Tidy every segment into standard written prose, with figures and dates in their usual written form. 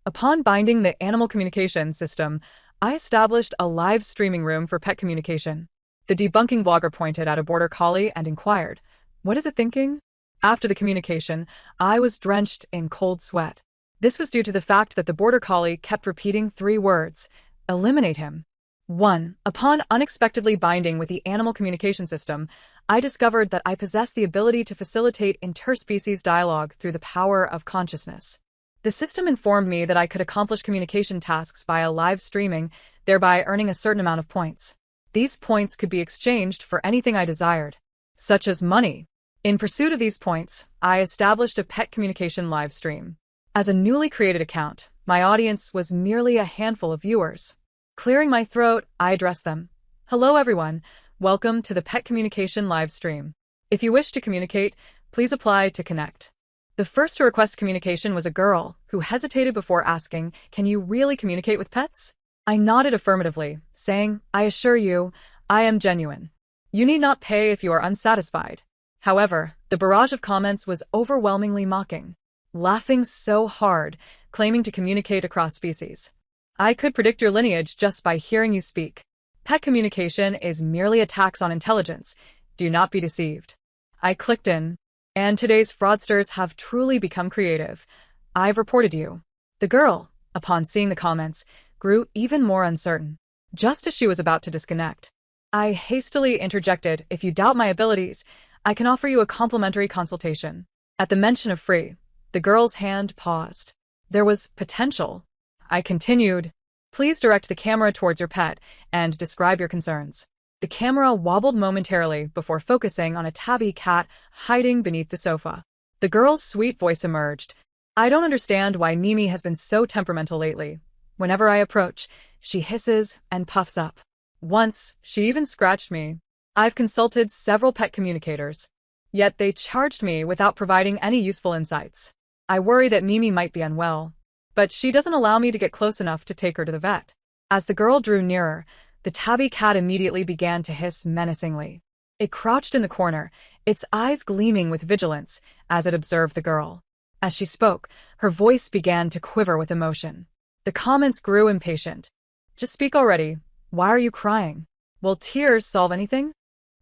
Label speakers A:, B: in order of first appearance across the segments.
A: Upon binding the animal communication system, I established a live streaming room for pet communication. The debunking blogger pointed at a border collie and inquired, "What is it thinking?" After the communication, I was drenched in cold sweat. This was due to the fact that the border collie kept repeating three words: eliminate him. 1. Upon unexpectedly binding with the animal communication system, I discovered that I possess the ability to facilitate interspecies dialogue through the power of consciousness. The system informed me that I could accomplish communication tasks via live streaming, thereby earning a certain amount of points. These points could be exchanged for anything I desired, such as money. In pursuit of these points, I established a pet communication live stream. As a newly created account, my audience was merely a handful of viewers. Clearing my throat, I addressed them. "Hello everyone, welcome to the pet communication live stream. If you wish to communicate, please apply to connect." The first to request communication was a girl, who hesitated before asking, "Can you really communicate with pets?" I nodded affirmatively, saying, "I assure you, I am genuine. You need not pay if you are unsatisfied." However, the barrage of comments was overwhelmingly mocking, laughing so hard, claiming to communicate across species. "I could predict your lineage just by hearing you speak. Pet communication is merely a tax on intelligence. Do not be deceived." I clicked in. "And today's fraudsters have truly become creative. I've reported you." The girl, upon seeing the comments, grew even more uncertain. Just as she was about to disconnect, I hastily interjected, "If you doubt my abilities, I can offer you a complimentary consultation." At the mention of free, the girl's hand paused. There was potential. I continued, "Please direct the camera towards your pet and describe your concerns." The camera wobbled momentarily before focusing on a tabby cat hiding beneath the sofa. The girl's sweet voice emerged. "I don't understand why Mimi has been so temperamental lately. Whenever I approach, she hisses and puffs up. Once, she even scratched me. I've consulted several pet communicators, yet they charged me without providing any useful insights. I worry that Mimi might be unwell, but she doesn't allow me to get close enough to take her to the vet." As the girl drew nearer, the tabby cat immediately began to hiss menacingly. It crouched in the corner, its eyes gleaming with vigilance as it observed the girl. As she spoke, her voice began to quiver with emotion. The comments grew impatient. "Just speak already. Why are you crying? Will tears solve anything?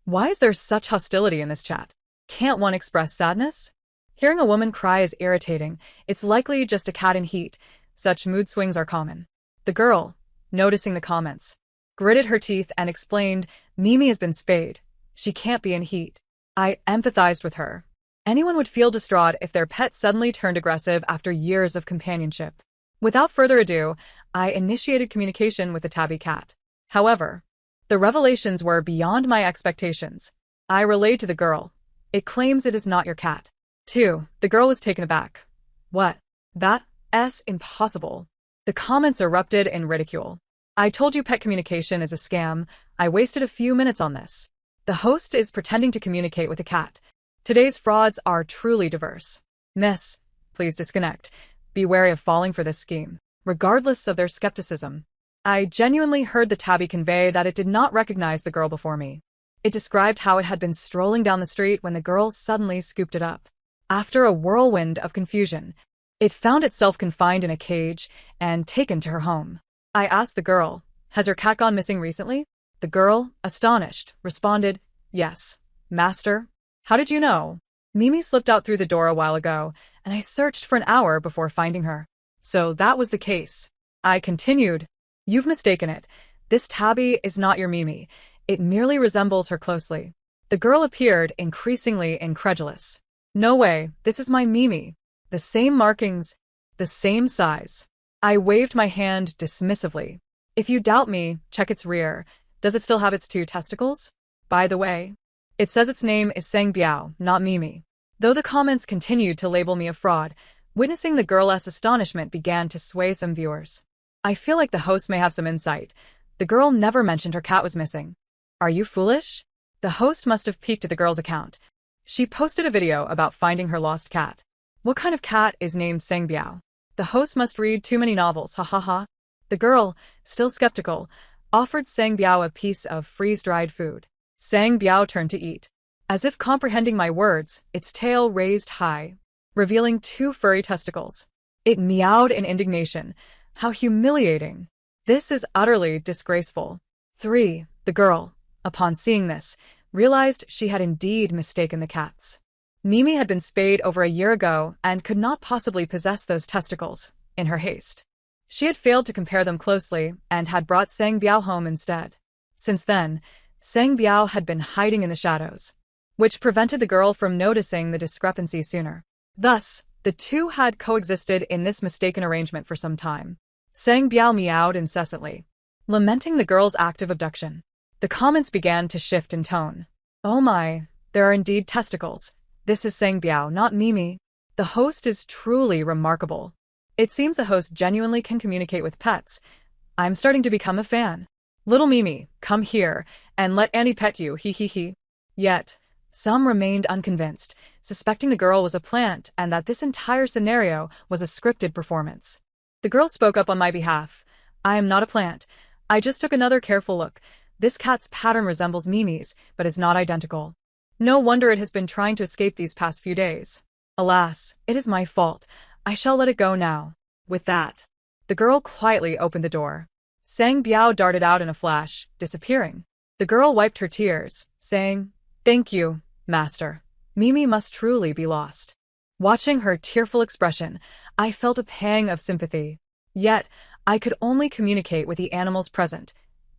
A: Why is there such hostility in this chat? Can't one express sadness?" Hearing a woman cry is irritating. It's likely just a cat in heat. Such mood swings are common. The girl, noticing the comments, gritted her teeth and explained, "Mimi has been spayed. She can't be in heat." I empathized with her. Anyone would feel distraught if their pet suddenly turned aggressive after years of companionship. Without further ado, I initiated communication with the tabby cat. However, the revelations were beyond my expectations. I relayed to the girl, "It claims it is not your cat." 2. The girl was taken aback. "What? That's impossible." The comments erupted in ridicule. "I told you pet communication is a scam. I wasted a few minutes on this. The host is pretending to communicate with a cat. Today's frauds are truly diverse. Miss, please disconnect. Be wary of falling for this scheme." Regardless of their skepticism, I genuinely heard the tabby convey that it did not recognize the girl before me. It described how it had been strolling down the street when the girl suddenly scooped it up. After a whirlwind of confusion, it found itself confined in a cage and taken to her home. I asked the girl, "Has your cat gone missing recently?" The girl, astonished, responded, "Yes, master." "How did you know?" "Mimi slipped out through the door a while ago, and I searched for an hour before finding her." "So that was the case." I continued, "You've mistaken it. This tabby is not your Mimi. It merely resembles her closely." The girl appeared increasingly incredulous. "No way, this is my Mimi. The same markings, the same size." I waved my hand dismissively. "If you doubt me, check its rear. Does it still have its 2 testicles? By the way, it says its name is Sang Biao, not Mimi." Though the comments continued to label me a fraud, witnessing the girl's astonishment began to sway some viewers. I feel like the host may have some insight. The girl never mentioned her cat was missing. Are you foolish? The host must have peeked at the girl's account. She posted a video about finding her lost cat. What kind of cat is named Sang Biao? The host must read too many novels, ha ha ha. The girl, still skeptical, offered Sang Biao a piece of freeze-dried food. Sang Biao turned to eat. As if comprehending my words, its tail raised high, revealing 2 furry testicles. It meowed in indignation. How humiliating. This is utterly disgraceful. 3. The girl, upon seeing this, realized she had indeed mistaken the cats. Mimi had been spayed over a year ago and could not possibly possess those testicles, in her haste. She had failed to compare them closely and had brought Sang Biao home instead. Since then, Sang Biao had been hiding in the shadows, which prevented the girl from noticing the discrepancy sooner. Thus, the two had coexisted in this mistaken arrangement for some time. Sang Biao meowed incessantly, lamenting the girl's act of abduction. The comments began to shift in tone. Oh my, there are indeed testicles. This is Sang Biao, not Mimi. The host is truly remarkable. It seems the host genuinely can communicate with pets. I'm starting to become a fan. Little Mimi, come here, and let Annie pet you, he he he. Yet, some remained unconvinced, suspecting the girl was a plant and that this entire scenario was a scripted performance. The girl spoke up on my behalf. I am not a plant. I just took another careful look. This cat's pattern resembles Mimi's, but is not identical. No wonder it has been trying to escape these past few days. Alas, it is my fault. I shall let it go now. With that, the girl quietly opened the door. Sang Biao darted out in a flash, disappearing. The girl wiped her tears, saying, "Thank you, master. Mimi must truly be lost." Watching her tearful expression, I felt a pang of sympathy. Yet, I could only communicate with the animals present.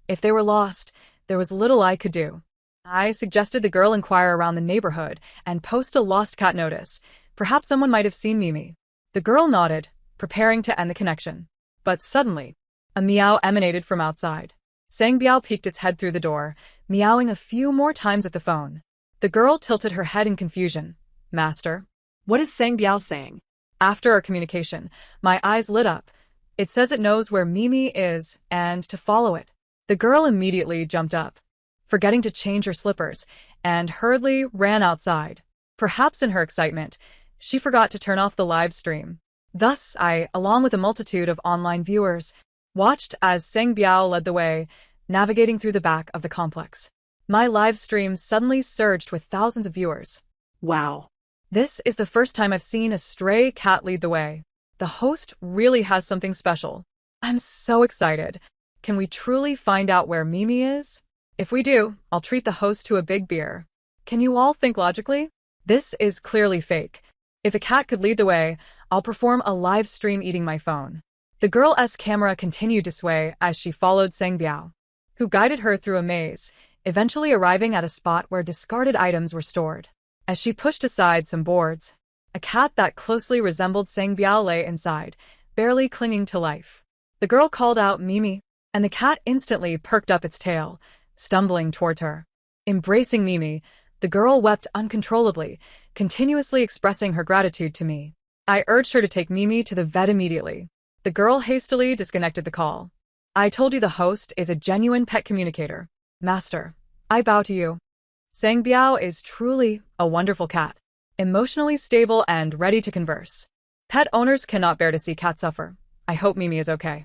A: If they were lost, there was little I could do. I suggested the girl inquire around the neighborhood and post a lost cat notice. Perhaps someone might have seen Mimi. The girl nodded, preparing to end the connection. But suddenly, a meow emanated from outside. Sang Biao peeked its head through the door, meowing a few more times at the phone. The girl tilted her head in confusion. Master?
B: What is Sang Biao saying?
A: After our communication, my eyes lit up. It says it knows where Mimi is and to follow it. The girl immediately jumped up, forgetting to change her slippers, and hurriedly ran outside. Perhaps in her excitement, she forgot to turn off the live stream. Thus, I, along with a multitude of online viewers, watched as Sang Biao led the way, navigating through the back of the complex. My live stream suddenly surged with thousands of viewers.
B: Wow.
A: This is the first time I've seen a stray cat lead the way. The host really has something special. I'm so excited. Can we truly find out where Mimi is? If we do, I'll treat the host to a big beer. Can you all think logically? This is clearly fake. If a cat could lead the way, I'll perform a live stream eating my phone. The girl's camera continued to sway as she followed Sang Biao, who guided her through a maze, eventually arriving at a spot where discarded items were stored. As she pushed aside some boards, a cat that closely resembled Sang Biao lay inside, barely clinging to life. The girl called out Mimi, and the cat instantly perked up its tail, stumbling toward her. Embracing Mimi, the girl wept uncontrollably, continuously expressing her gratitude to me. I urged her to take Mimi to the vet immediately. The girl hastily disconnected the call. I told you the host is a genuine pet communicator. Master, I bow to you. Sang Biao is truly a wonderful cat, emotionally stable and ready to converse. Pet owners cannot bear to see cats suffer. I hope Mimi is okay.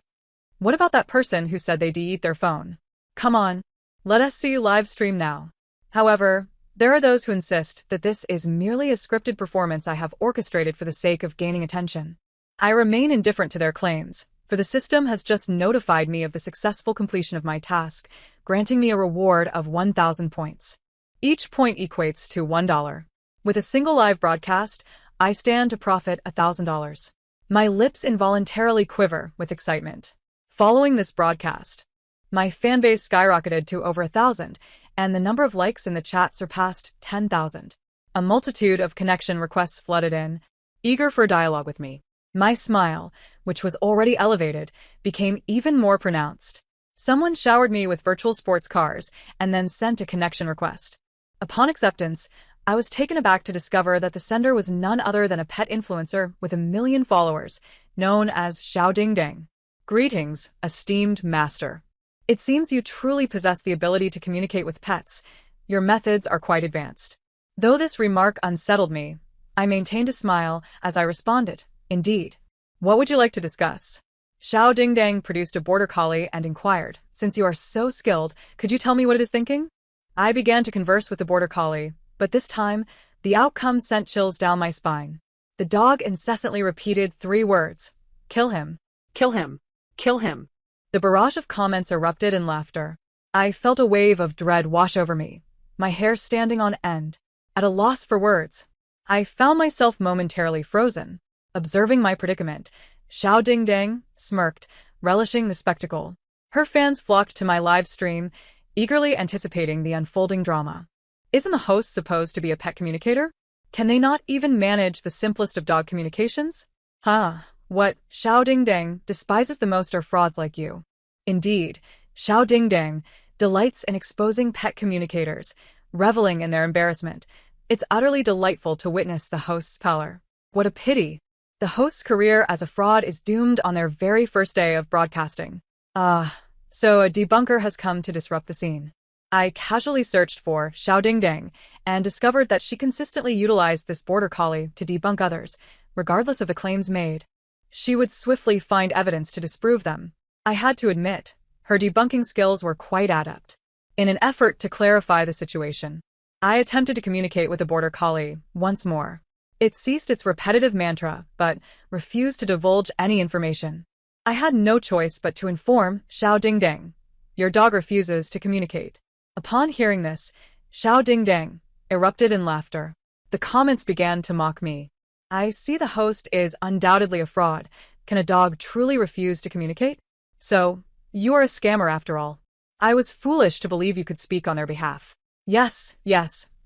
A: What about that person who said they'd eat their phone? Come on, let us see live stream now. However, there are those who insist that this is merely a scripted performance I have orchestrated for the sake of gaining attention. I remain indifferent to their claims, for the system has just notified me of the successful completion of my task, granting me a reward of 1,000 points. Each point equates to $1. With a single live broadcast, I stand to profit $1,000. My lips involuntarily quiver with excitement. Following this broadcast, my fanbase skyrocketed to over 1,000, and the number of likes in the chat surpassed 10,000. A multitude of connection requests flooded in, eager for dialogue with me. My smile, which was already elevated, became even more pronounced. Someone showered me with virtual sports cars and then sent a connection request. Upon acceptance, I was taken aback to discover that the sender was none other than a pet influencer with 1 million followers, known as Xiao Ding Ding. Greetings, esteemed master. It seems you truly possess the ability to communicate with pets. Your methods are quite advanced. Though this remark unsettled me, I maintained a smile as I responded, indeed. What would you like to discuss? Xiao Ding Ding produced a Border Collie and inquired, since you are so skilled, could you tell me what it is thinking? I began to converse with the Border Collie, but this time, the outcome sent chills down my spine. The dog incessantly repeated 3 words. Kill him.
B: Kill him. Kill him.
A: The barrage of comments erupted in laughter. I felt a wave of dread wash over me, my hair standing on end. At a loss for words, I found myself momentarily frozen, observing my predicament. Xiao Dingdang smirked, relishing the spectacle. Her fans flocked to my live stream, eagerly anticipating the unfolding drama. Isn't the host supposed to be a pet communicator? Can they not even manage the simplest of dog communications? What Xiao Dingdang despises the most are frauds like you. Indeed, Xiao Dingdang delights in exposing pet communicators, reveling in their embarrassment. It's utterly delightful to witness the host's pallor. What a pity! The host's career as a fraud is doomed on their very first day of broadcasting. So a debunker has come to disrupt the scene. I casually searched for Xiao Dingdang and discovered that she consistently utilized this border collie to debunk others, regardless of the claims made. She would swiftly find evidence to disprove them. I had to admit, her debunking skills were quite adept. In an effort to clarify the situation, I attempted to communicate with the border collie once more. It ceased its repetitive mantra, but refused to divulge any information. I had no choice but to inform Xiao Dingdang. Your dog refuses to communicate. Upon hearing this, Xiao Dingdang erupted in laughter. The comments began to mock me. I see the host is undoubtedly a fraud. Can a dog truly refuse to communicate? So, you are a scammer after all. I was foolish to believe you could speak on their behalf. Yes,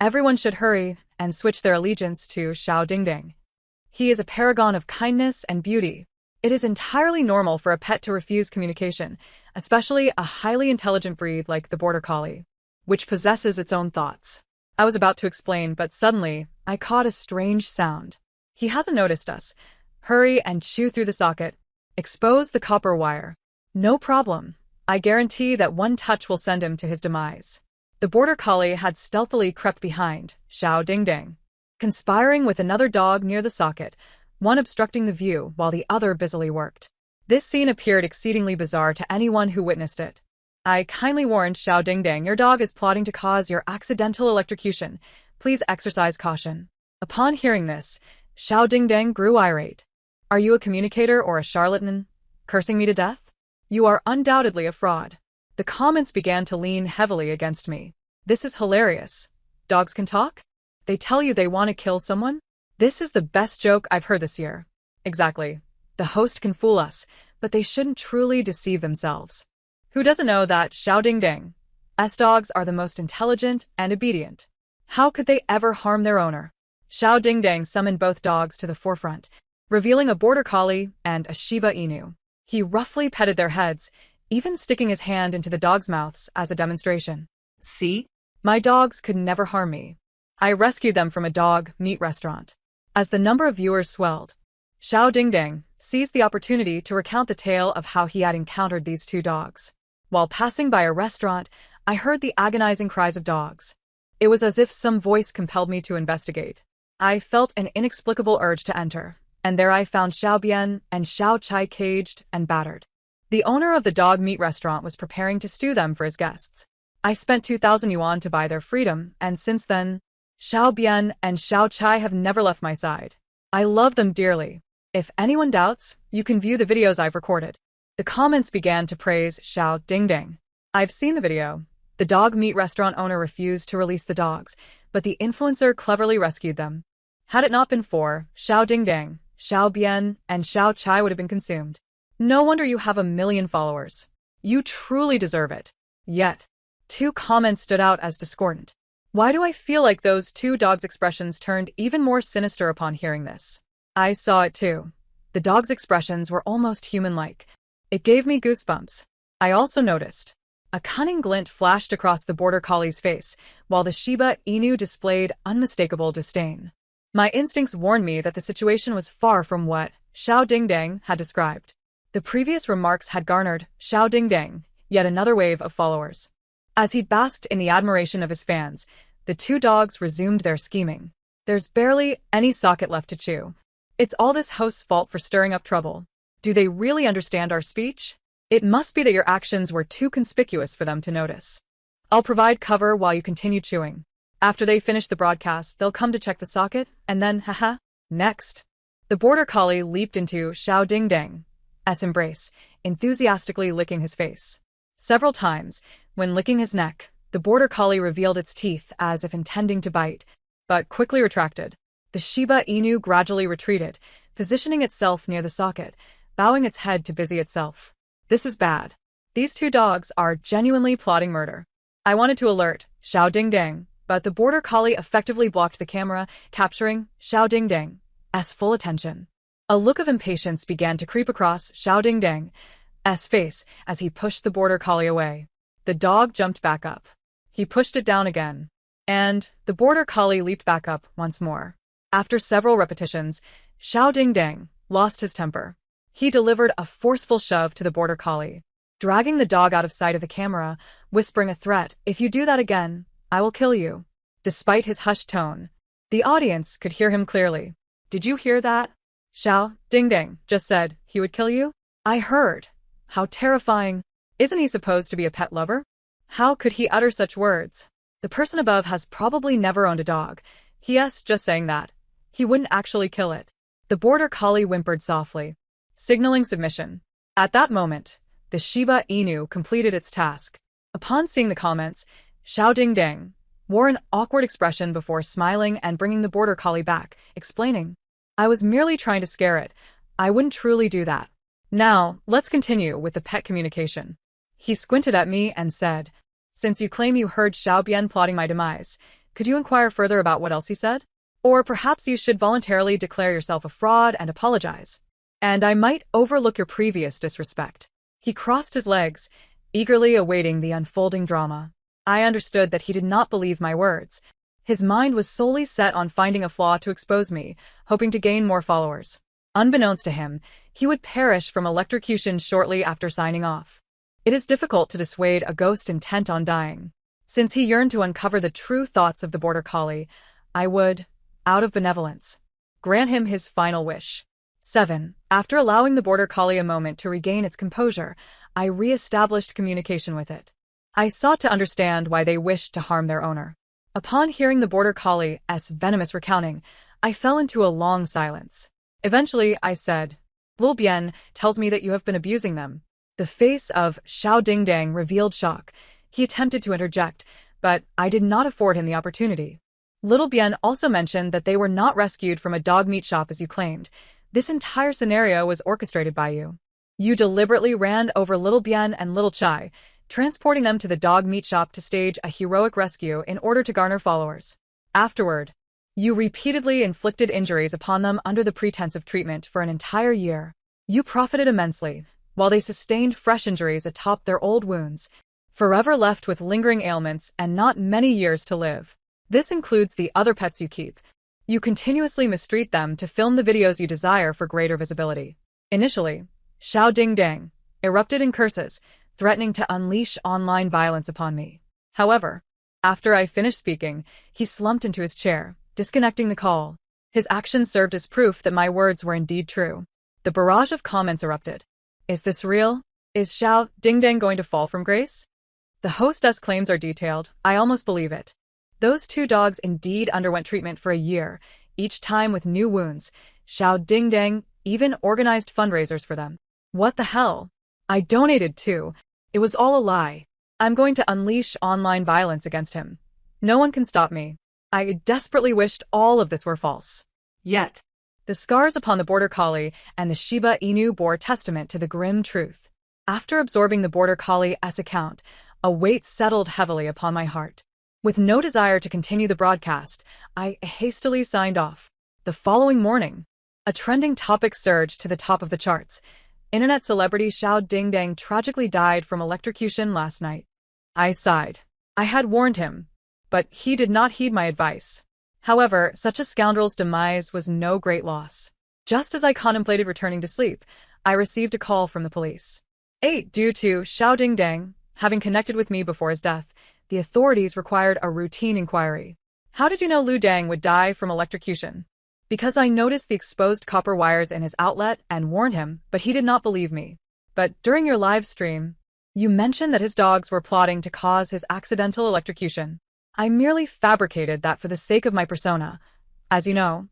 A: everyone should hurry and switch their allegiance to Xiao Dingdang. He is a paragon of kindness and beauty. It is entirely normal for a pet to refuse communication, especially a highly intelligent breed like the Border Collie, which possesses its own thoughts. I was about to explain, but suddenly, I caught a strange sound. He hasn't noticed us. Hurry and chew through the socket. Expose the copper wire. No problem. I guarantee that one touch will send him to his demise. The Border Collie had stealthily crept behind Xiao Dingdang, conspiring with another dog near the socket, one obstructing the view while the other busily worked. This scene appeared exceedingly bizarre to anyone who witnessed it. I kindly warned Xiao Dingdang, your dog is plotting to cause your accidental electrocution. Please exercise caution. Upon hearing this, Xiao Dingdang grew irate. Are you a communicator or a charlatan? Cursing me to death? You are undoubtedly a fraud. The comments began to lean heavily against me. This is hilarious. Dogs can talk? They tell you they want to kill someone? This is the best joke I've heard this year. Exactly. The host can fool us, but they shouldn't truly deceive themselves. Who doesn't know that Xiao Dingdang's dogs are the most intelligent and obedient? How could they ever harm their owner? Xiao Dingdang summoned both dogs to the forefront, revealing a Border Collie and a Shiba Inu. He roughly petted their heads, even sticking his hand into the dogs' mouths as a demonstration.
B: See?
A: My dogs could never harm me. I rescued them from a dog meat restaurant. As the number of viewers swelled, Xiao Dingdang seized the opportunity to recount the tale of how he had encountered these 2 dogs. While passing by a restaurant, I heard the agonizing cries of dogs. It was as if some voice compelled me to investigate. I felt an inexplicable urge to enter, and there I found Xiao Bian and Xiao Chai caged and battered. The owner of the dog meat restaurant was preparing to stew them for his guests. I spent 2,000 yuan to buy their freedom, and since then, Xiao Bian and Xiao Chai have never left my side. I love them dearly. If anyone doubts, you can view the videos I've recorded. The comments began to praise Xiao Dingdang. I've seen the video. The dog meat restaurant owner refused to release the dogs, but the influencer cleverly rescued them. Had it not been for Xiao Dingdang, Xiao Bian and Xiao Chai would have been consumed. No wonder you have 1 million followers. You truly deserve it. Yet, 2 comments stood out as discordant. Why do I feel like those 2 dogs' expressions turned even more sinister upon hearing this? I saw it too. The dogs' expressions were almost human-like. It gave me goosebumps. I also noticed a cunning glint flashed across the Border Collie's face, while the Shiba Inu displayed unmistakable disdain. My instincts warned me that the situation was far from what Xiao Dingdang had described. The previous remarks had garnered Xiao Dingdang yet another wave of followers. As he basked in the admiration of his fans, the 2 dogs resumed their scheming. There's barely any socket left to chew. It's all this host's fault for stirring up trouble. Do they really understand our speech? It must be that your actions were too conspicuous for them to notice. I'll provide cover while you continue chewing. After they finish the broadcast, they'll come to check the socket, and then, next. The Border Collie leaped into Xiao Dingdang's embrace, enthusiastically licking his face. Several times, when licking his neck, the Border Collie revealed its teeth as if intending to bite, but quickly retracted. The Shiba Inu gradually retreated, positioning itself near the socket, bowing its head to busy itself. This is bad. These two dogs are genuinely plotting murder. I wanted to alert Xiao Dingdang, but the Border Collie effectively blocked the camera, capturing Xiao Dingdang's full attention. A look of impatience began to creep across Xiao Dingdang's face as he pushed the Border Collie away. The dog jumped back up. He pushed it down again. And the Border Collie leaped back up once more. After several repetitions, Xiao Dingdang lost his temper. He delivered a forceful shove to the Border Collie, dragging the dog out of sight of the camera, whispering a threat, "If you do that again, I will kill you." Despite his hushed tone, the audience could hear him clearly. "Did you hear that? Xiao Dingdang just said he would kill you?" "I heard. How terrifying. Isn't he supposed to be a pet lover? How could he utter such words? The person above has probably never owned a dog. He's just saying that. He wouldn't actually kill it." The Border Collie whimpered softly, signaling submission. At that moment, the Shiba Inu completed its task. Upon seeing the comments, Xiao Dingdang wore an awkward expression before smiling and bringing the Border Collie back, explaining, "I was merely trying to scare it. I wouldn't truly do that. Now, let's continue with the pet communication." He squinted at me and said, "Since you claim you heard Xiao Bian plotting my demise, could you inquire further about what else he said? Or perhaps you should voluntarily declare yourself a fraud and apologize. And I might overlook your previous disrespect." He crossed his legs, eagerly awaiting the unfolding drama. I understood that he did not believe my words. His mind was solely set on finding a flaw to expose me, hoping to gain more followers. Unbeknownst to him, he would perish from electrocution shortly after signing off. It is difficult to dissuade a ghost intent on dying. Since he yearned to uncover the true thoughts of the Border Collie, I would, out of benevolence, grant him his final wish. 7. After allowing the Border Collie a moment to regain its composure, I re-established communication with it. I sought to understand why they wished to harm their owner. Upon hearing the Border Collie's venomous recounting, I fell into a long silence. Eventually, I said, "Lil Bien tells me that you have been abusing them." The face of Xiao Dingdang revealed shock. He attempted to interject, but I did not afford him the opportunity. Little Bien also mentioned that they were not rescued from a dog meat shop as you claimed. This entire scenario was orchestrated by you. You deliberately ran over Little Bien and Little Chai, transporting them to the dog meat shop to stage a heroic rescue in order to garner followers. Afterward, you repeatedly inflicted injuries upon them under the pretense of treatment for an entire year. You profited immensely, while they sustained fresh injuries atop their old wounds, forever left with lingering ailments and not many years to live. This includes the other pets you keep. You continuously mistreat them to film the videos you desire for greater visibility. Initially, Xiao Dingdang erupted in curses, threatening to unleash online violence upon me. However, after I finished speaking, he slumped into his chair, disconnecting the call. His actions served as proof that my words were indeed true. The barrage of comments erupted. "Is this real? Is Xiao Dingdang going to fall from grace?" The hostess claims are detailed. I almost believe it. Those two dogs indeed underwent treatment for a year, each time with new wounds. Xiao Dingdang even organized fundraisers for them. What the hell? I donated too. It was all a lie. I'm going to unleash online violence against him. No one can stop me. I desperately wished all of this were false.
B: Yet,
A: The scars upon the Border Collie and the Shiba Inu bore testament to the grim truth. After absorbing the Border Collie's account, a weight settled heavily upon my heart. With no desire to continue the broadcast, I hastily signed off. The following morning, a trending topic surged to the top of the charts. Internet celebrity Xiao Dingdang tragically died from electrocution last night. I sighed. I had warned him, but he did not heed my advice. However, such a scoundrel's demise was no great loss. Just as I contemplated returning to sleep, I received a call from the police. 8. Due to Xiao Dingdang having connected with me before his death, the authorities required a routine inquiry. How did you know Lu Dang would die from electrocution? Because I noticed the exposed copper wires in his outlet and warned him, but he did not believe me. But during your live stream, you mentioned that his dogs were plotting to cause his accidental electrocution. I merely fabricated that for the sake of my persona. As you know,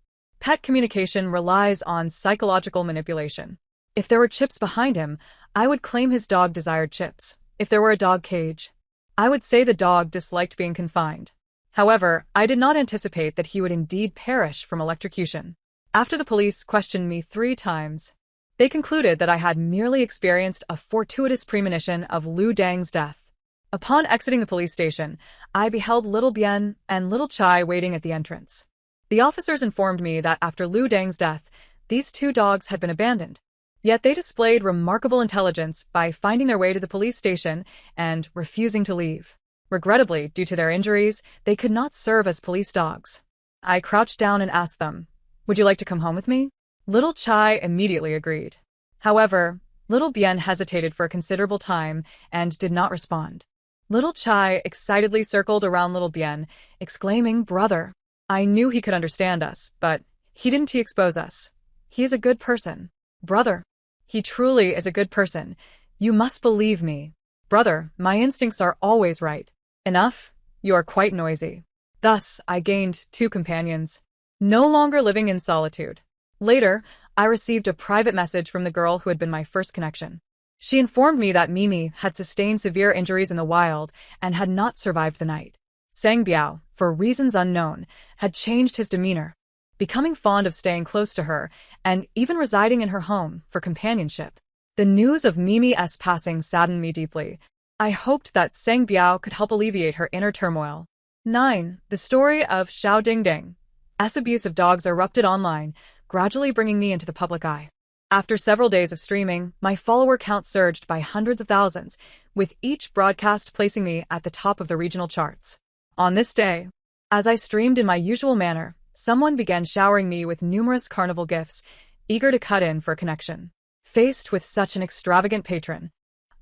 A: Pet communication relies on psychological manipulation. If there were chips behind him, I would claim his dog desired chips. If there were a dog cage, I would say the dog disliked being confined. However, I did not anticipate that he would indeed perish from electrocution. After the police questioned me 3 times, they concluded that I had merely experienced a fortuitous premonition of Lu Dang's death. Upon exiting the police station, I beheld Little Bien and Little Chai waiting at the entrance. The officers informed me that after Lu Dang's death, these 2 dogs had been abandoned. Yet they displayed remarkable intelligence by finding their way to the police station and refusing to leave. Regrettably, due to their injuries, they could not serve as police dogs. I crouched down and asked them, "Would you like to come home with me?" Little Chai immediately agreed. However, Little Bien hesitated for a considerable time and did not respond. Little Chai excitedly circled around Little Bien, exclaiming, "Brother." I knew he could understand us, but he didn't expose us. He is a good person. Brother. He truly is a good person. You must believe me. Brother, my instincts are always right. Enough, you are quite noisy. Thus, I gained 2 companions, no longer living in solitude. Later, I received a private message from the girl who had been my first connection. She informed me that Mimi had sustained severe injuries in the wild and had not survived the night. Sang Biao, for reasons unknown, had changed his demeanor, becoming fond of staying close to her and even residing in her home for companionship. The news of Mimi's passing saddened me deeply. I hoped that Sang Biao could help alleviate her inner turmoil. 9. The story of Xiao Dingding. Abuse of dogs erupted online, gradually bringing me into the public eye. After several days of streaming, my follower count surged by hundreds of thousands, with each broadcast placing me at the top of the regional charts. On this day, as I streamed in my usual manner, someone began showering me with numerous carnival gifts, eager to cut in for a connection. Faced with such an extravagant patron,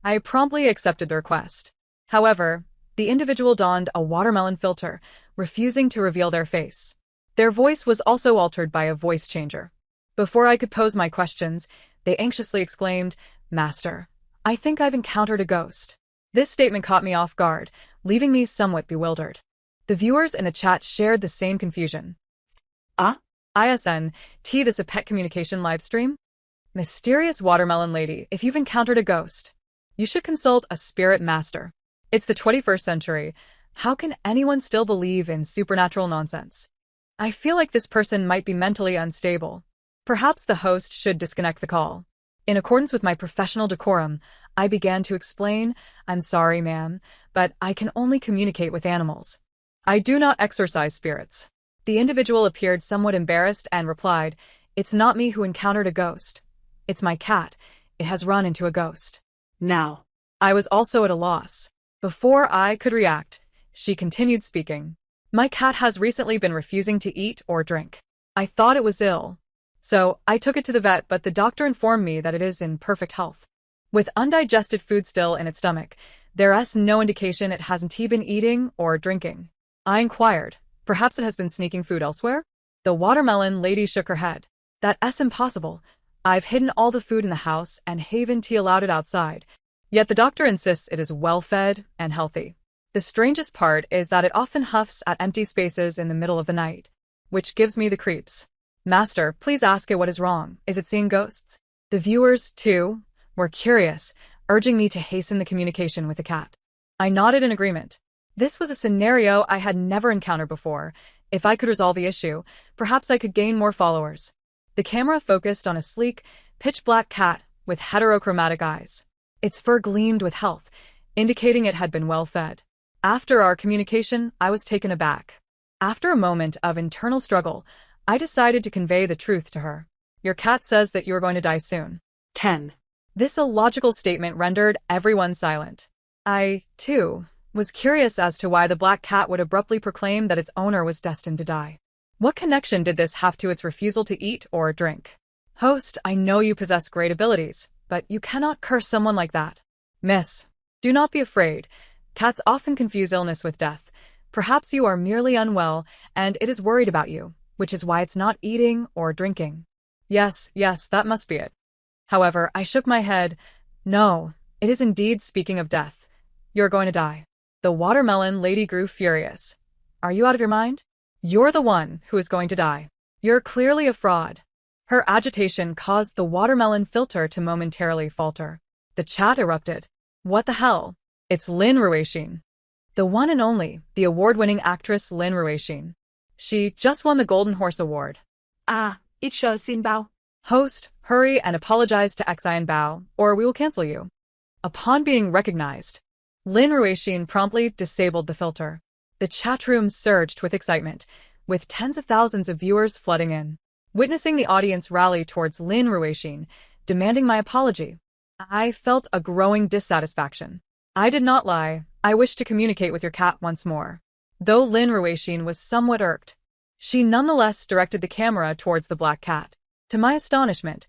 A: I promptly accepted the request. However, the individual donned a watermelon filter, refusing to reveal their face. Their voice was also altered by a voice changer. Before I could pose my questions, they anxiously exclaimed, "Master, I think I've encountered a ghost." This statement caught me off guard, leaving me somewhat bewildered. The viewers in the chat shared the same confusion. ISN, this a pet communication livestream? Mysterious watermelon lady, if you've encountered a ghost, you should consult a spirit master. It's the 21st century. How can anyone still believe in supernatural nonsense? I feel like this person might be mentally unstable. Perhaps the host should disconnect the call. In accordance with my professional decorum, I began to explain, "I'm sorry, ma'am, but I can only communicate with animals. I do not exorcise spirits." The individual appeared somewhat embarrassed and replied, "It's not me who encountered a ghost. It's my cat. It has run into a ghost."
B: Now.
A: I was also at a loss. Before I could react, she continued speaking. "My cat has recently been refusing to eat or drink. I thought it was ill, so I took it to the vet, but the doctor informed me that it is in perfect health. With undigested food still in its stomach, there is no indication it hasn't been eating or drinking." I inquired, "Perhaps it has been sneaking food elsewhere?" The watermelon lady shook her head. "That's impossible. I've hidden all the food in the house and haven't allowed it outside. Yet the doctor insists it is well-fed and healthy. The strangest part is that it often huffs at empty spaces in the middle of the night, which gives me the creeps. Master, please ask it what is wrong. Is it seeing ghosts?" The viewers, too, were curious, urging me to hasten the communication with the cat. I nodded in agreement. This was a scenario I had never encountered before. If I could resolve the issue, perhaps I could gain more followers. The camera focused on a sleek, pitch-black cat with heterochromatic eyes. Its fur gleamed with health, indicating it had been well fed. After our communication, I was taken aback. After a moment of internal struggle, I decided to convey the truth to her. "Your cat says that you are going to die soon."
B: 10.
A: This illogical statement rendered everyone silent. I, too, was curious as to why the black cat would abruptly proclaim that its owner was destined to die. What connection did this have to its refusal to eat or drink? "Host, I know you possess great abilities, but you cannot curse someone like that." "Miss, do not be afraid. Cats often confuse illness with death. Perhaps you are merely unwell, and it is worried about you, which is why it's not eating or drinking." Yes, that must be it. However, I shook my head. "No, it is indeed speaking of death. You're going to die." The watermelon lady grew furious. "Are you out of your mind? You're the one who is going to die." You're clearly a fraud. Her agitation caused the watermelon filter to momentarily falter. The chat erupted. What the hell? It's Lin Ruixin. The one and only, the award-winning actress Lin Ruixin. She just won the Golden Horse Award.
B: It's Xin Bao.
A: Host, hurry and apologize to Xian Bao, or we will cancel you. Upon being recognized, Lin Ruixin promptly disabled the filter. The chat room surged with excitement, with tens of thousands of viewers flooding in. Witnessing the audience rally towards Lin Ruixin, demanding my apology, I felt a growing dissatisfaction. I did not lie. I wished to communicate with your cat once more. Though Lin Ruixin was somewhat irked, she nonetheless directed the camera towards the black cat. To my astonishment,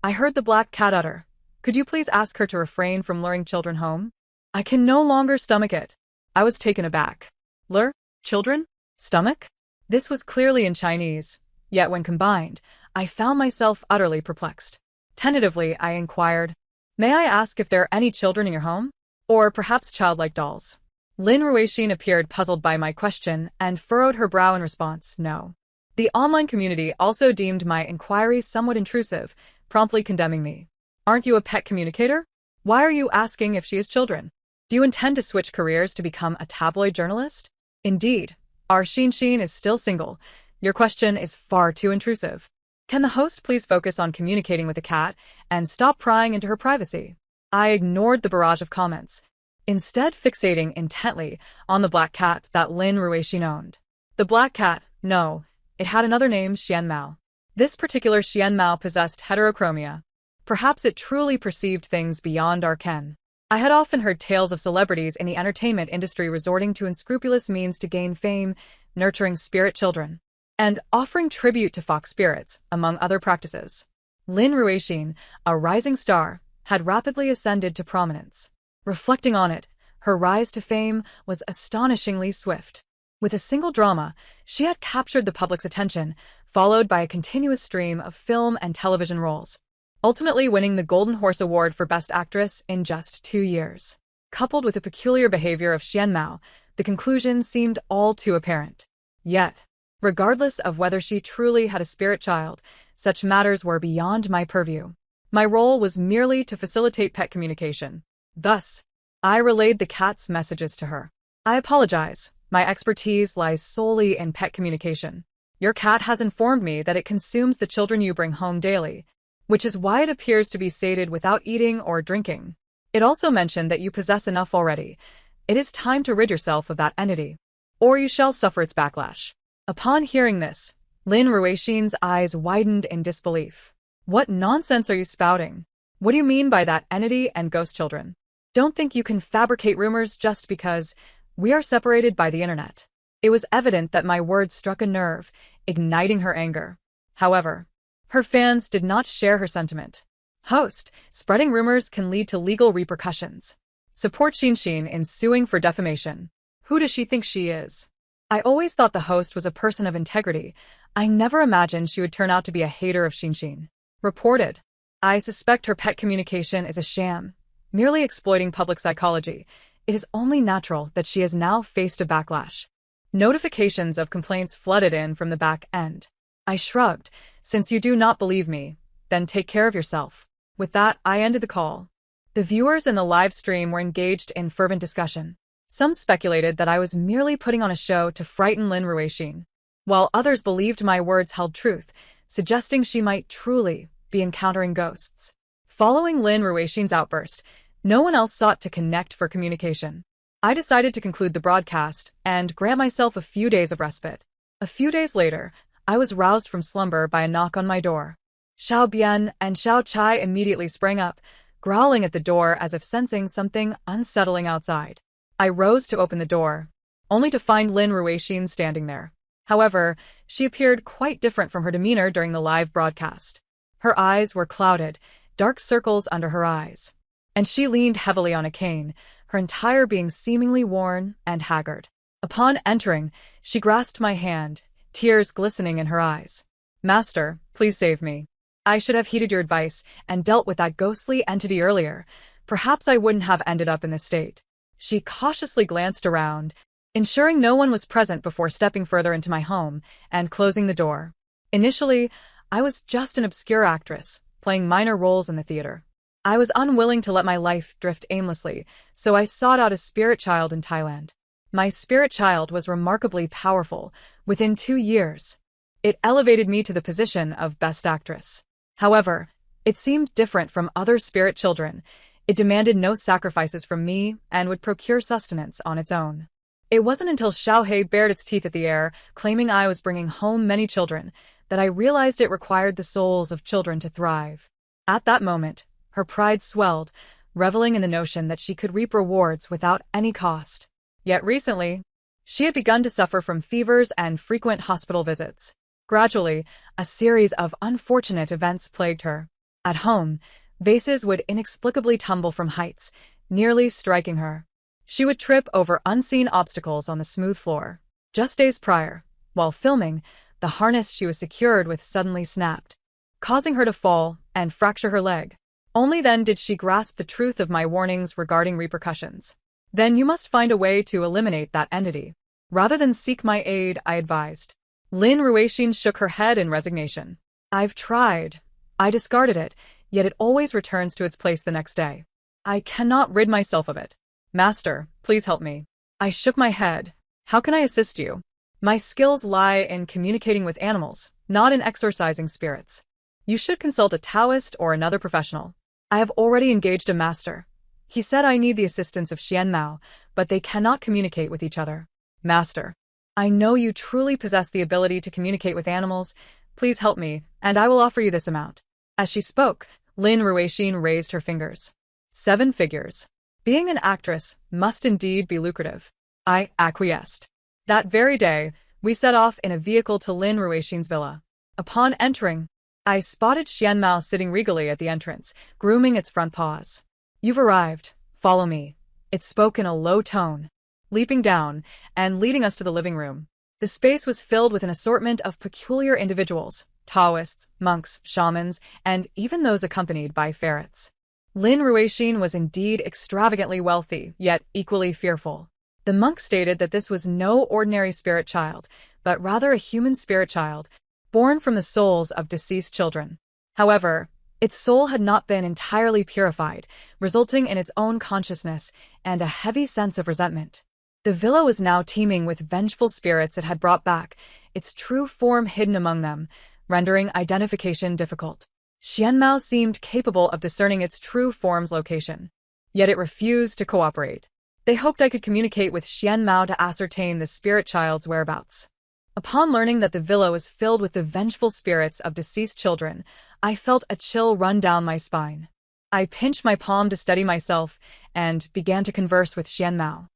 A: I heard the black cat utter, "Could you please ask her to refrain from luring children home? I can no longer stomach it." I was taken aback. Lure? Children? Stomach? This was clearly in Chinese, yet when combined, I found myself utterly perplexed. Tentatively, I inquired, "May I ask if there are any children in your home? Or perhaps childlike dolls?" Lin Ruixin appeared puzzled by my question and furrowed her brow in response, "No." The online community also deemed my inquiry somewhat intrusive, promptly condemning me. "Aren't you a pet communicator? Why are you asking if she has children? Do you intend to switch careers to become a tabloid journalist? Indeed, our Xin is still single. Your question is far too intrusive. Can the host please focus on communicating with the cat and stop prying into her privacy?" I ignored the barrage of comments, instead fixating intently on the black cat that Lin Ruixin owned. The black cat, no, it had another name, Xian Mao. This particular Xian Mao possessed heterochromia. Perhaps it truly perceived things beyond our ken. I had often heard tales of celebrities in the entertainment industry resorting to unscrupulous means to gain fame, nurturing spirit children, and offering tribute to fox spirits, among other practices. Lin Ruixin, a rising star, had rapidly ascended to prominence. Reflecting on it, her rise to fame was astonishingly swift. With a single drama, she had captured the public's attention, followed by a continuous stream of film and television roles, ultimately winning the Golden Horse Award for Best Actress in just 2 years. Coupled with the peculiar behavior of Xian Mao, the conclusion seemed all too apparent. Yet, regardless of whether she truly had a spirit child, such matters were beyond my purview. My role was merely to facilitate pet communication. Thus, I relayed the cat's messages to her. "I apologize. My expertise lies solely in pet communication. Your cat has informed me that it consumes the children you bring home daily, which is why it appears to be sated without eating or drinking. It also mentioned that you possess enough already. It is time to rid yourself of that entity, or you shall suffer its backlash." Upon hearing this, Lin Ruixin's eyes widened in disbelief. "What nonsense are you spouting? What do you mean by that entity and ghost children? Don't think you can fabricate rumors just because we are separated by the internet." It was evident that my words struck a nerve, igniting her anger. However, her fans did not share her sentiment. "Host, spreading rumors can lead to legal repercussions. Support Xin in suing for defamation. Who does she think she is?" I always thought the host was a person of integrity. I never imagined she would turn out to be a hater of Xin. Reported. "I suspect her pet communication is a sham, merely exploiting public psychology. It is only natural that she has now faced a backlash." Notifications of complaints flooded in from the back end. I shrugged. "Since you do not believe me, then take care of yourself." With that, I ended the call. The viewers in the live stream were engaged in fervent discussion. Some speculated that I was merely putting on a show to frighten Lin Ruixin, while others believed my words held truth, suggesting she might truly be encountering ghosts. Following Lin Ruixin's outburst, no one else sought to connect for communication. I decided to conclude the broadcast and grant myself a few days of respite. A few days later, I was roused from slumber by a knock on my door. Xiao Bian and Xiao Chai immediately sprang up, growling at the door as if sensing something unsettling outside. I rose to open the door, only to find Lin Ruixin standing there. However, she appeared quite different from her demeanor during the live broadcast. Her eyes were clouded, dark circles under her eyes, and she leaned heavily on a cane, her entire being seemingly worn and haggard. Upon entering, she grasped my hand, tears glistening in her eyes. "Master, please save me. I should have heeded your advice and dealt with that ghostly entity earlier. Perhaps I wouldn't have ended up in this state." She cautiously glanced around, ensuring no one was present before stepping further into my home and closing the door. Initially, I was just an obscure actress, playing minor roles in the theater. I was unwilling to let my life drift aimlessly, so I sought out a spirit child in Thailand. My spirit child was remarkably powerful. Within 2 years, it elevated me to the position of Best Actress. However, it seemed different from other spirit children. It demanded no sacrifices from me and would procure sustenance on its own. It wasn't until Xiaohei bared its teeth at the air, claiming I was bringing home many children, that I realized it required the souls of children to thrive. At that moment, her pride swelled, reveling in the notion that she could reap rewards without any cost. Yet recently, she had begun to suffer from fevers and frequent hospital visits. Gradually, a series of unfortunate events plagued her. At home, vases would inexplicably tumble from heights, nearly striking her. She would trip over unseen obstacles on the smooth floor. Just days prior, while filming, the harness she was secured with suddenly snapped, causing her to fall and fracture her leg. Only then did she grasp the truth of my warnings regarding repercussions. Then you must find a way to eliminate that entity. Rather than seek my aid, I advised. Lin Ruixin shook her head in resignation. I've tried. I discarded it, yet it always returns to its place the next day. I cannot rid myself of it. Master, please help me. I shook my head. How can I assist you? My skills lie in communicating with animals, not in exorcising spirits. You should consult a Taoist or another professional. I have already engaged a master. He said I need the assistance of Xian Mao, but they cannot communicate with each other. Master, I know you truly possess the ability to communicate with animals. Please help me, and I will offer you this amount. As she spoke, Lin Ruixin raised her fingers. 7 figures. Being an actress must indeed be lucrative. I acquiesced. That very day, we set off in a vehicle to Lin Ruixin's villa. Upon entering, I spotted Xian Mao sitting regally at the entrance, grooming its front paws. You've arrived. Follow me. It spoke in a low tone, leaping down and leading us to the living room. The space was filled with an assortment of peculiar individuals, Taoists, monks, shamans, and even those accompanied by ferrets. Lin Ruixin was indeed extravagantly wealthy, yet equally fearful. The monk stated that this was no ordinary spirit child, but rather a human spirit child, born from the souls of deceased children. However, its soul had not been entirely purified, resulting in its own consciousness and a heavy sense of resentment. The villa was now teeming with vengeful spirits it had brought back, its true form hidden among them, rendering identification difficult. Xian Mao seemed capable of discerning its true form's location, yet it refused to cooperate. They hoped I could communicate with Xian Mao to ascertain the spirit child's whereabouts. Upon learning that the villa was filled with the vengeful spirits of deceased children, I felt a chill run down my spine. I pinched my palm to steady myself and began to converse with Xian Mao.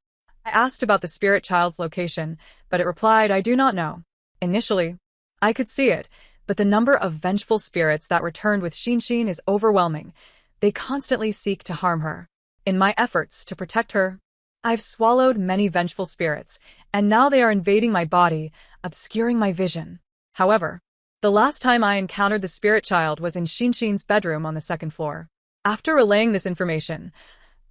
A: I asked about the spirit child's location, but it replied, I do not know. Initially, I could see it, but the number of vengeful spirits that returned with Xinxin is overwhelming. They constantly seek to harm her. In my efforts to protect her, I've swallowed many vengeful spirits, and now they are invading my body, obscuring my vision. However, the last time I encountered the spirit child was in Xinxin's bedroom on the 2nd floor. After relaying this information,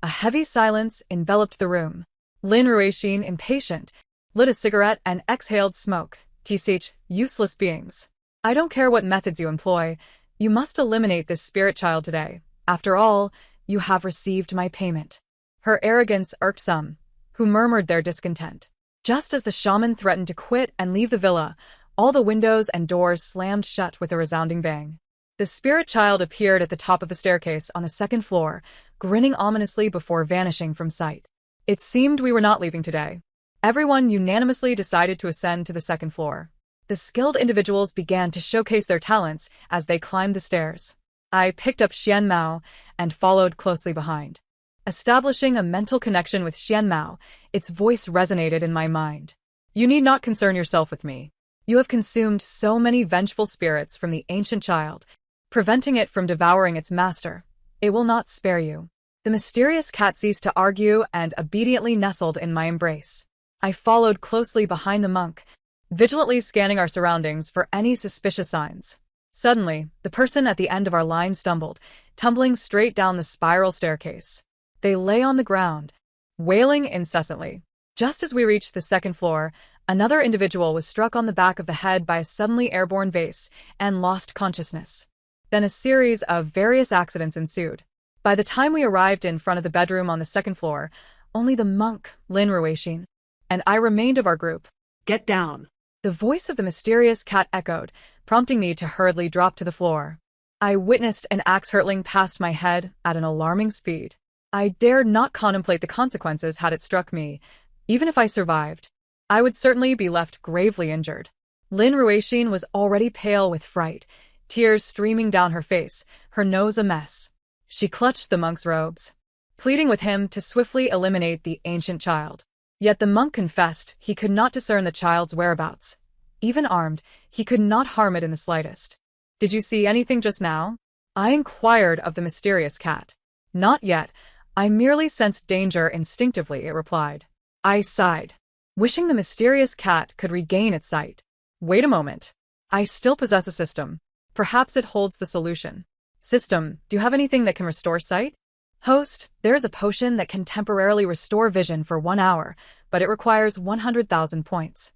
A: a heavy silence enveloped the room. Lin Ruixin, impatient, lit a cigarette and exhaled smoke. Tsh, useless beings. I don't care what methods you employ. You must eliminate this spirit child today. After all, you have received my payment. Her arrogance irked some, who murmured their discontent. Just as the shaman threatened to quit and leave the villa, all the windows and doors slammed shut with a resounding bang. The spirit child appeared at the top of the staircase on the 2nd floor, grinning ominously before vanishing from sight. It seemed we were not leaving today. Everyone unanimously decided to ascend to the 2nd floor. The skilled individuals began to showcase their talents as they climbed the stairs. I picked up Xian Mao and followed closely behind. Establishing a mental connection with Xian Mao, its voice resonated in my mind. You need not concern yourself with me. You have consumed so many vengeful spirits from the ancient child, preventing it from devouring its master. It will not spare you. The mysterious cat ceased to argue and obediently nestled in my embrace. I followed closely behind the monk, vigilantly scanning our surroundings for any suspicious signs. Suddenly, the person at the end of our line stumbled, tumbling straight down the spiral staircase. They lay on the ground, wailing incessantly. Just as we reached the 2nd floor, Another individual was struck on the back of the head by a suddenly airborne vase and lost consciousness. Then a series of various accidents ensued. By the time we arrived in front of the bedroom on the second floor, only the monk, Lin Ruixin, and I remained of our group.
B: Get down.
A: The voice of the mysterious cat echoed, prompting me to hurriedly drop to the floor. I witnessed an axe hurtling past my head at an alarming speed. I dared not contemplate the consequences had it struck me. Even if I survived, I would certainly be left gravely injured. Lin Ruixin was already pale with fright, tears streaming down her face, her nose a mess. She clutched the monk's robes, pleading with him to swiftly eliminate the ancient child. Yet the monk confessed he could not discern the child's whereabouts. Even armed, he could not harm it in the slightest. "Did you see anything just now?" I inquired of the mysterious cat. "Not yet. I merely sensed danger instinctively," it replied. I sighed, wishing the mysterious cat could regain its sight. "Wait a moment. I still possess a system. Perhaps it holds the solution." "System, do you have anything that can restore sight?" "Host, there is a potion that can temporarily restore vision for 1 hour, but it requires 100,000 points.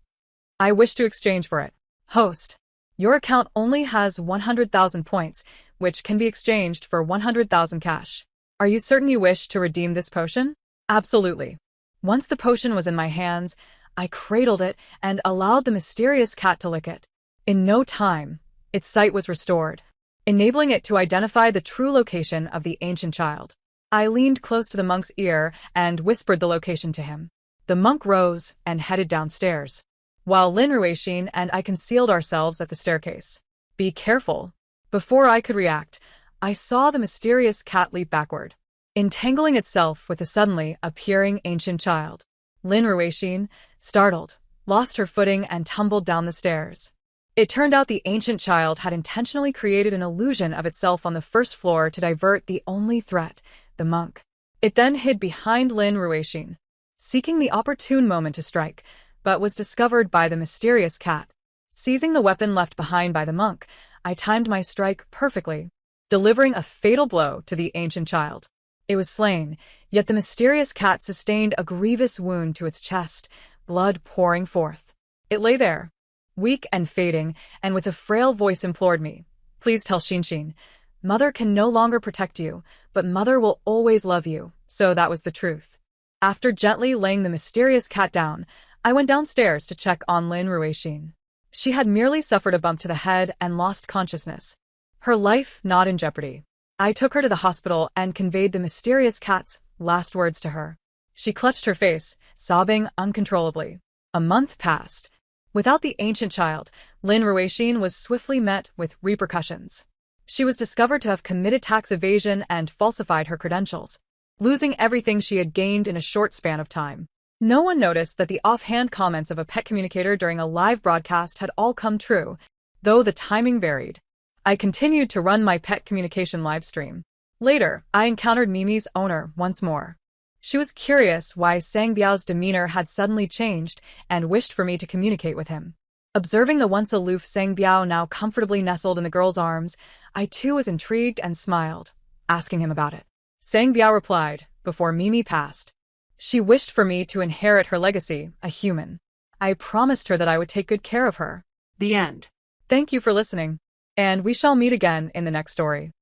A: I wish to exchange for it." "Host, your account only has 100,000 points, which can be exchanged for 100,000 cash. Are you certain you wish to redeem this potion?" "Absolutely." Once the potion was in my hands, I cradled it and allowed the mysterious cat to lick it. In no time, its sight was restored, enabling it to identify the true location of the ancient child. I leaned close to the monk's ear and whispered the location to him. The monk rose and headed downstairs, while Lin Ruixin and I concealed ourselves at the staircase. "Be careful." Before I could react, I saw the mysterious cat leap backward, entangling itself with the suddenly appearing ancient child. Lin Ruixin, startled, lost her footing and tumbled down the stairs. It turned out the ancient child had intentionally created an illusion of itself on the first floor to divert the only threat, the monk. It then hid behind Lin Ruixin, seeking the opportune moment to strike, but was discovered by the mysterious cat. Seizing the weapon left behind by the monk, I timed my strike perfectly, delivering a fatal blow to the ancient child. It was slain, yet the mysterious cat sustained a grievous wound to its chest, blood pouring forth. It lay there, weak and fading, and with a frail voice implored me, "Please tell Xinshin. Mother can no longer protect you, but Mother will always love you." So that was the truth. After gently laying the mysterious cat down, I went downstairs to check on Lin Ruixin. She had merely suffered a bump to the head and lost consciousness, her life not in jeopardy. I took her to the hospital and conveyed the mysterious cat's last words to her. She clutched her face, sobbing uncontrollably. A month passed. Without the ancient child, Lin Ruixin was swiftly met with repercussions. She was discovered to have committed tax evasion and falsified her credentials, losing everything she had gained in a short span of time. No one noticed that the offhand comments of a pet communicator during a live broadcast had all come true, though the timing varied. I continued to run my pet communication live stream. Later, I encountered Mimi's owner once more. She was curious why Sang Biao's demeanor had suddenly changed and wished for me to communicate with him. Observing the once aloof Sang Biao now comfortably nestled in the girl's arms, I too was intrigued and smiled, asking him about it. Sang Biao replied, before Mimi passed. She wished for me to inherit her legacy, a human. I promised her that I would take good care of her.
B: The end.
A: Thank you for listening, and we shall meet again in the next story.